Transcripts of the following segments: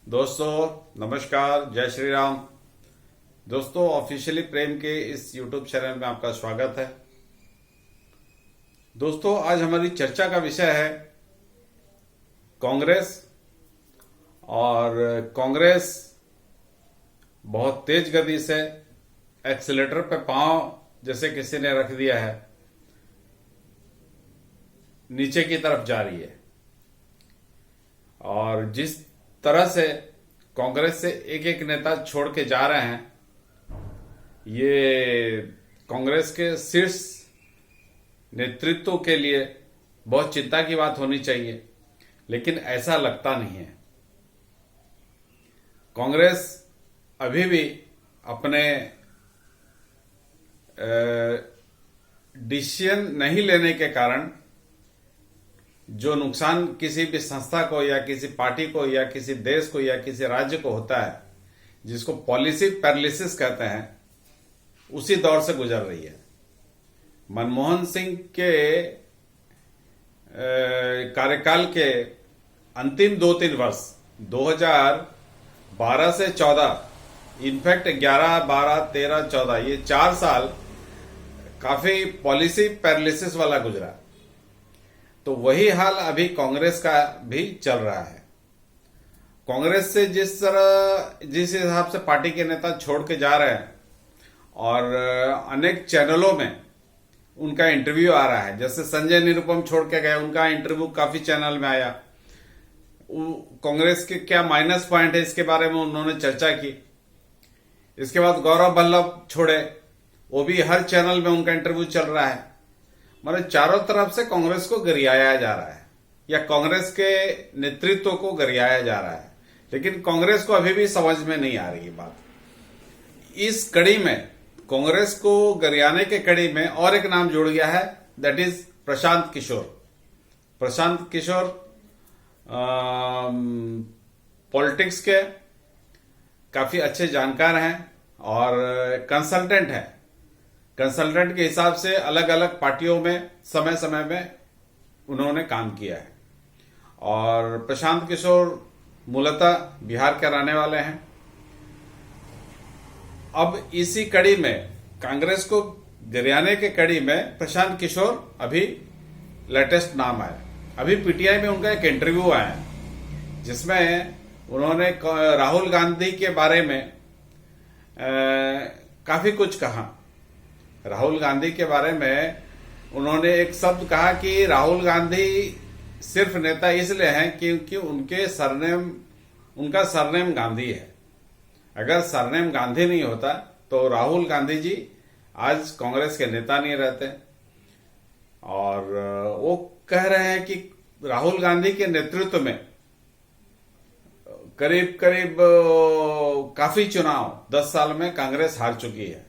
दोस्तों नमस्कार, जय श्री राम। दोस्तों ऑफिशियली प्रेम के इस YouTube चैनल में आपका स्वागत है। दोस्तों आज हमारी चर्चा का विषय है कांग्रेस। और कांग्रेस बहुत तेज गति से एक्सीलेटर पे पांव जैसे किसी ने रख दिया है, नीचे की तरफ जा रही है। और जिस तरह से कांग्रेस से एक एक नेता छोड़ के जा रहे हैं, ये कांग्रेस के शीर्ष नेतृत्व के लिए बहुत चिंता की बात होनी चाहिए, लेकिन ऐसा लगता नहीं है। कांग्रेस अभी भी अपने डिसीजन नहीं लेने के कारण जो नुकसान किसी भी संस्था को या किसी पार्टी को या किसी देश को या किसी राज्य को होता है, जिसको पॉलिसी पैरालिसिस कहते हैं, उसी दौर से गुजर रही है। मनमोहन सिंह के कार्यकाल के अंतिम 2-3 वर्ष 2012 से 14, इनफैक्ट 11, 12, 13, 14, ये 4 साल काफी पॉलिसी पैरालिसिस वाला गुजरा। तो वही हाल अभी कांग्रेस का भी चल रहा है। कांग्रेस से जिस हिसाब से पार्टी के नेता छोड़ के जा रहे हैं और अनेक चैनलों में उनका इंटरव्यू आ रहा है, जैसे संजय निरुपम छोड़ के गए, उनका इंटरव्यू काफी चैनल में आया। कांग्रेस के क्या माइनस पॉइंट है इसके बारे में उन्होंने चर्चा की। इसके बाद गौरव वल्लभ छोड़े, वो भी हर चैनल में उनका इंटरव्यू चल रहा है। मतलब चारों तरफ से कांग्रेस को गरियाया जा रहा है या कांग्रेस के नेतृत्व को गरियाया जा रहा है, लेकिन कांग्रेस को अभी भी समझ में नहीं आ रही बात। इस कड़ी में, कांग्रेस को गरियाने के कड़ी में और एक नाम जुड़ गया है, that is Prashant Kishor. Prashant Kishor politics के काफी अच्छे जानकार हैं और कंसल्टेंट हैं। कंसल्टेंट के हिसाब से अलग अलग पार्टियों में समय समय में उन्होंने काम किया है। और प्रशांत किशोर मूलतः बिहार के रहने वाले हैं। अब इसी कड़ी में, कांग्रेस को गरियाने के कड़ी में, प्रशांत किशोर अभी लेटेस्ट नाम है। अभी पीटीआई में उनका एक इंटरव्यू आया है जिसमें उन्होंने राहुल गांधी के बारे में काफी कुछ कहा। राहुल गांधी के बारे में उन्होंने एक शब्द कहा कि राहुल गांधी सिर्फ नेता इसलिए हैं क्योंकि उनका सरनेम गांधी है। अगर सरनेम गांधी नहीं होता तो राहुल गांधी जी आज कांग्रेस के नेता नहीं रहते। और वो कह रहे हैं कि राहुल गांधी के नेतृत्व में करीब करीब काफी चुनाव 10 साल में कांग्रेस हार चुकी है।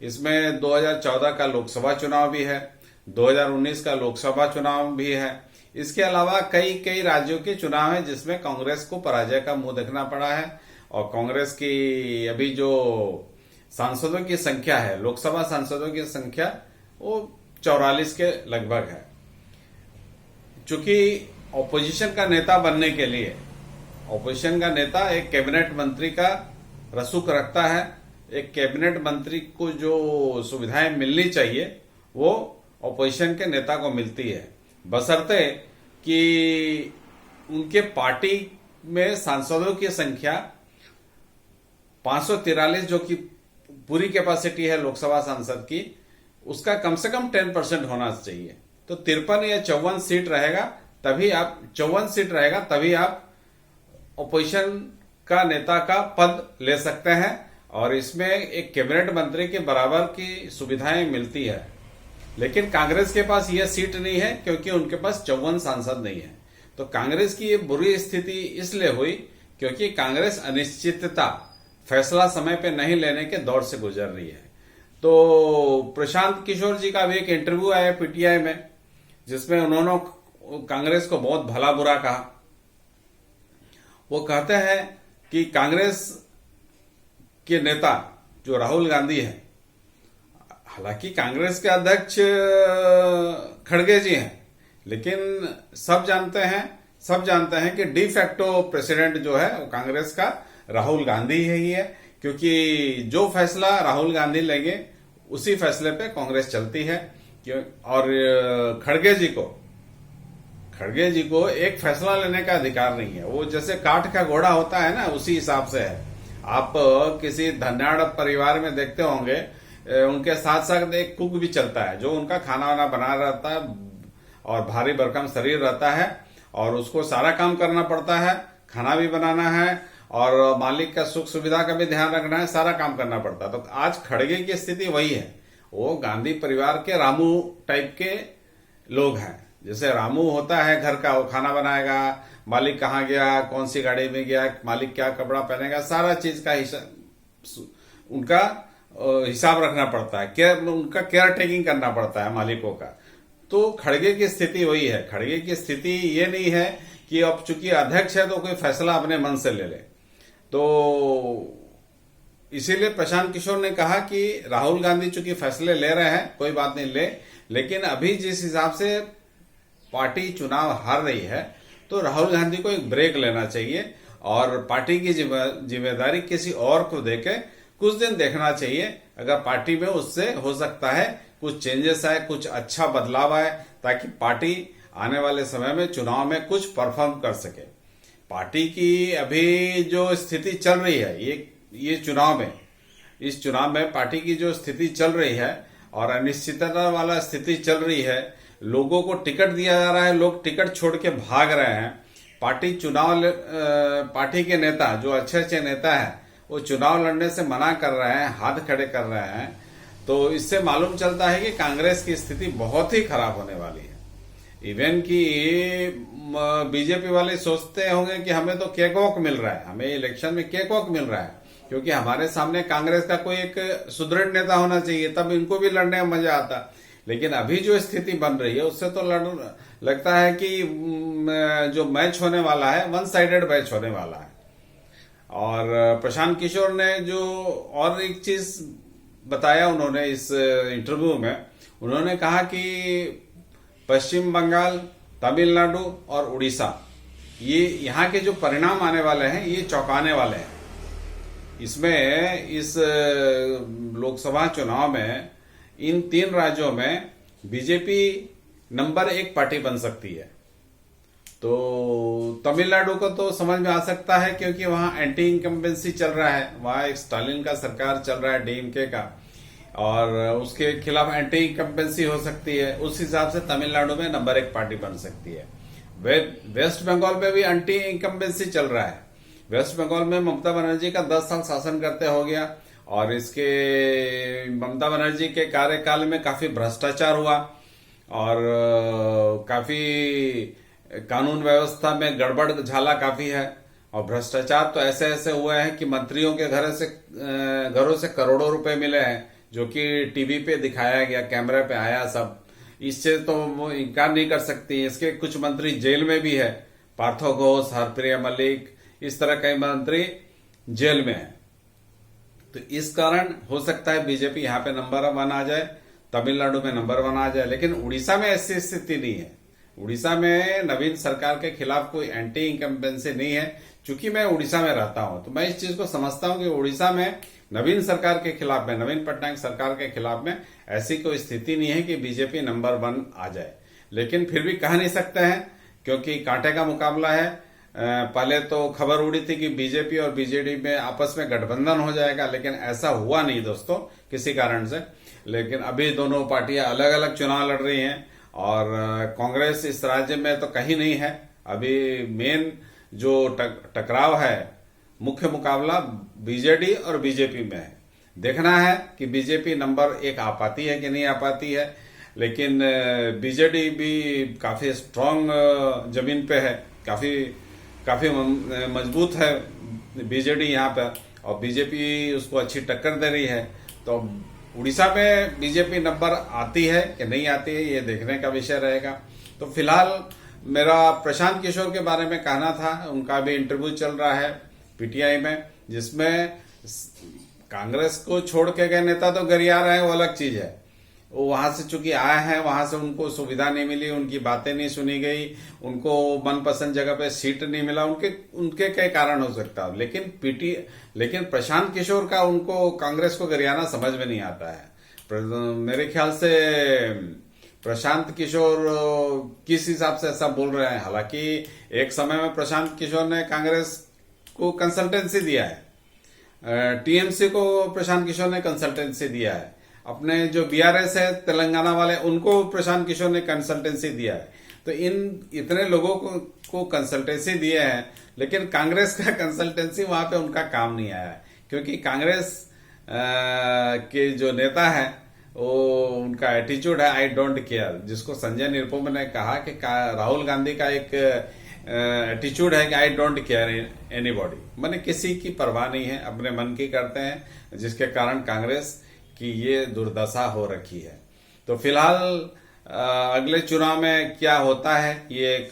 इसमें 2014 का लोकसभा चुनाव भी है, 2019 का लोकसभा चुनाव भी है। इसके अलावा कई राज्यों के चुनाव हैं जिसमें कांग्रेस को पराजय का मुंह देखना पड़ा है। और कांग्रेस की अभी जो सांसदों की संख्या है, लोकसभा सांसदों की संख्या, वो 44 के लगभग है। चूंकि ऑपोजिशन का नेता बनने के लिए, ऑपोजिशन का नेता एक कैबिनेट मंत्री का रसूख रखता है। एक कैबिनेट मंत्री को जो सुविधाएं मिलनी चाहिए वो ऑपोजिशन के नेता को मिलती है, बशर्ते कि उनके पार्टी में सांसदों की संख्या 543, जो कि पूरी कैपेसिटी है लोकसभा सांसद की, उसका कम से कम 10% होना चाहिए। तो 53 या 54 सीट रहेगा, तभी आप 54 सीट रहेगा, तभी आप ऑपोजिशन का नेता का पद ले सकते हैं। और इसमें एक कैबिनेट मंत्री के बराबर की सुविधाएं मिलती है। लेकिन कांग्रेस के पास यह सीट नहीं है क्योंकि उनके पास 54 सांसद नहीं है। तो कांग्रेस की ये बुरी स्थिति इसलिए हुई क्योंकि कांग्रेस अनिश्चितता, फैसला समय पे नहीं लेने के दौर से गुजर रही है। तो प्रशांत किशोर जी का भी एक इंटरव्यू आया पीटीआई में, जिसमें उन्होंने कांग्रेस को बहुत भला बुरा कहा। वो कहते हैं कि कांग्रेस के नेता जो राहुल गांधी हैं, हालांकि कांग्रेस के अध्यक्ष खड़गे जी हैं, लेकिन सब जानते हैं सब जानते हैं कि डी फैक्टो प्रेसिडेंट जो है वो कांग्रेस का राहुल गांधी ही है, क्योंकि जो फैसला राहुल गांधी लेंगे उसी फैसले पे कांग्रेस चलती है। और खड़गे जी को एक फैसला लेने का अधिकार नहीं है। वो जैसे काठ का घोड़ा होता है ना, उसी हिसाब से है। आप किसी धनाढ़ परिवार में देखते होंगे, उनके साथ साथ एक कुक भी चलता है जो उनका खाना वाना बना रहता है और भारी भरकम शरीर रहता है और उसको सारा काम करना पड़ता है, खाना भी बनाना है और मालिक का सुख सुविधा का भी ध्यान रखना है, सारा काम करना पड़ता है। तो आज खड़गे की स्थिति वही है। वो गांधी परिवार के रामू टाइप के लोग हैं। जैसे रामू होता है घर का, वो खाना बनाएगा, मालिक कहाँ गया, कौन सी गाड़ी में गया, मालिक क्या कपड़ा पहनेगा, सारा चीज का उनका हिसाब रखना पड़ता है, उनका केयर टेकिंग करना पड़ता है मालिकों का। तो खड़गे की स्थिति वही है। खड़गे की स्थिति ये नहीं है कि अब चूंकि अध्यक्ष है तो कोई फैसला अपने मन से ले ले। तो इसीलिए प्रशांत किशोर ने कहा कि राहुल गांधी चूंकि फैसले ले रहे हैं, कोई बात नहीं ले, लेकिन अभी जिस हिसाब से पार्टी चुनाव हार रही है तो राहुल गांधी को एक ब्रेक लेना चाहिए और पार्टी की जिम्मेदारी किसी और को देके कुछ दिन देखना चाहिए। अगर पार्टी में उससे हो सकता है कुछ चेंजेस आए, कुछ अच्छा बदलाव आए, ताकि पार्टी आने वाले समय में चुनाव में कुछ परफॉर्म कर सके। पार्टी की अभी जो स्थिति चल रही है ये चुनाव में, इस चुनाव में पार्टी की जो स्थिति चल रही है और अनिश्चितता वाला स्थिति चल रही है, लोगों को टिकट दिया जा रहा है, लोग टिकट छोड़ के भाग रहे हैं। पार्टी के नेता जो अच्छे नेता हैं वो चुनाव लड़ने से मना कर रहे हैं, हाथ खड़े कर रहे हैं। तो इससे मालूम चलता है कि कांग्रेस की स्थिति बहुत ही खराब होने वाली है। इवन कि बीजेपी वाले सोचते होंगे कि हमें तो केक वॉक मिल रहा है, हमें इलेक्शन में केक वॉक मिल रहा है, क्योंकि हमारे सामने कांग्रेस का कोई एक सुदृढ़ नेता होना चाहिए, तब इनको भी लड़ने में मजा आता। लेकिन अभी जो स्थिति बन रही है उससे तो लगता है कि जो मैच होने वाला है वन साइडेड मैच होने वाला है। और प्रशांत किशोर ने जो और एक चीज बताया उन्होंने इस इंटरव्यू में, उन्होंने कहा कि पश्चिम बंगाल, तमिलनाडु और उड़ीसा, ये यहाँ के जो परिणाम आने वाले हैं ये चौंकाने वाले हैं। इसमें इस लोकसभा चुनाव में इन 3 राज्यों में बीजेपी नंबर 1 पार्टी बन सकती है। तो तमिलनाडु को तो समझ में आ सकता है क्योंकि वहां एंटी इनकम्बेंसी चल रहा है, वहां एक स्टालिन का सरकार चल रहा है, डीएमके का, और उसके खिलाफ एंटी इनकम्बेंसी हो सकती है। उस हिसाब से तमिलनाडु में नंबर 1 पार्टी बन सकती है। वेस्ट बंगाल में भी एंटी इनकम्बेंसी चल रहा है। वेस्ट बंगाल में ममता बनर्जी का 10 साल शासन करते हो गया और इसके ममता बनर्जी के कार्यकाल में काफी भ्रष्टाचार हुआ और काफी कानून व्यवस्था में गड़बड़ झाला काफी है। और भ्रष्टाचार तो ऐसे ऐसे हुए हैं कि मंत्रियों के घरों से करोड़ों रुपए मिले हैं, जो कि टीवी पे दिखाया गया, कैमरे पे आया सब। इससे तो वो इनकार नहीं कर सकती। इसके कुछ मंत्री जेल में भी है, पार्थो घोष, हरप्रिया मलिक, इस तरह कई मंत्री जेल में है। तो इस कारण हो सकता है बीजेपी यहाँ पे नंबर 1 आ जाए, तमिलनाडु में नंबर 1 आ जाए। लेकिन उड़ीसा में ऐसी स्थिति नहीं है। उड़ीसा में नवीन सरकार के खिलाफ कोई एंटी इनकम्बेंसी नहीं है। चूंकि मैं उड़ीसा में रहता हूं तो मैं इस चीज को समझता हूं कि उड़ीसा में नवीन सरकार के खिलाफ में, नवीन पटनायक सरकार के खिलाफ में ऐसी कोई स्थिति नहीं है कि बीजेपी नंबर 1 आ जाए। लेकिन फिर भी कह नहीं सकते हैं क्योंकि कांटे का मुकाबला है। पहले तो खबर उड़ी थी कि बीजेपी और बीजेडी में आपस में गठबंधन हो जाएगा, लेकिन ऐसा हुआ नहीं दोस्तों किसी कारण से। लेकिन अभी दोनों पार्टियां अलग अलग चुनाव लड़ रही हैं और कांग्रेस इस राज्य में तो कहीं नहीं है। अभी मेन जो टकराव है, मुख्य मुकाबला बीजेडी और बीजेपी में है। देखना है कि बीजेपी नंबर 1 आ पाती है कि नहीं आ पाती है। लेकिन बीजेडी भी काफी स्ट्रांग जमीन पे है, काफी मजबूत है बीजेडी यहाँ पर, और बीजेपी उसको अच्छी टक्कर दे रही है। तो उड़ीसा में बीजेपी नंबर आती है कि नहीं आती है, ये देखने का विषय रहेगा। तो फिलहाल मेरा प्रशांत किशोर के बारे में कहना था। उनका भी इंटरव्यू चल रहा है पीटीआई में, जिसमें कांग्रेस को छोड़ के गए नेता तो गरिया रहे हैं, वो अलग चीज है। वो वहां से चूंकि आए हैं, वहां से उनको सुविधा नहीं मिली, उनकी बातें नहीं सुनी गई, उनको मनपसंद जगह पे सीट नहीं मिला, उनके उनके कई कारण हो सकता है। लेकिन प्रशांत किशोर का उनको कांग्रेस को गरियाना समझ में नहीं आता है। मेरे ख्याल से प्रशांत किशोर किस हिसाब से ऐसा बोल रहे हैं, हालांकि एक समय में प्रशांत किशोर ने कांग्रेस को कंसल्टेंसी दिया है, टीएमसी को प्रशांत किशोर ने कंसल्टेंसी दिया है, अपने जो बीआरएस है तेलंगाना वाले उनको प्रशांत किशोर ने कंसल्टेंसी दिया है। तो इतने लोगों को कंसल्टेंसी दिए हैं, लेकिन कांग्रेस का कंसल्टेंसी वहां पे उनका काम नहीं आया है, क्योंकि कांग्रेस के जो नेता है वो उनका एटीट्यूड है आई डोंट केयर, जिसको संजय निरुपम ने कहा कि राहुल गांधी का एक एटीट्यूड है कि आई डोंट केयर एनीबॉडी, माने किसी की परवाह नहीं है, अपने मन की करते हैं, जिसके कारण कांग्रेस की ये दुर्दशा हो रखी है। तो फिलहाल अगले चुनाव में क्या होता है ये एक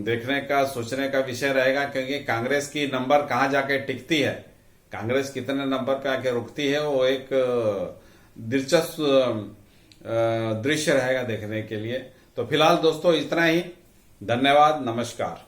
देखने का, सोचने का विषय रहेगा, क्योंकि कांग्रेस की नंबर कहां जाके टिकती है, कांग्रेस कितने नंबर पे आके रुकती है, वो एक दिलचस्प दृश्य रहेगा देखने के लिए। तो फिलहाल दोस्तों इतना ही, धन्यवाद, नमस्कार।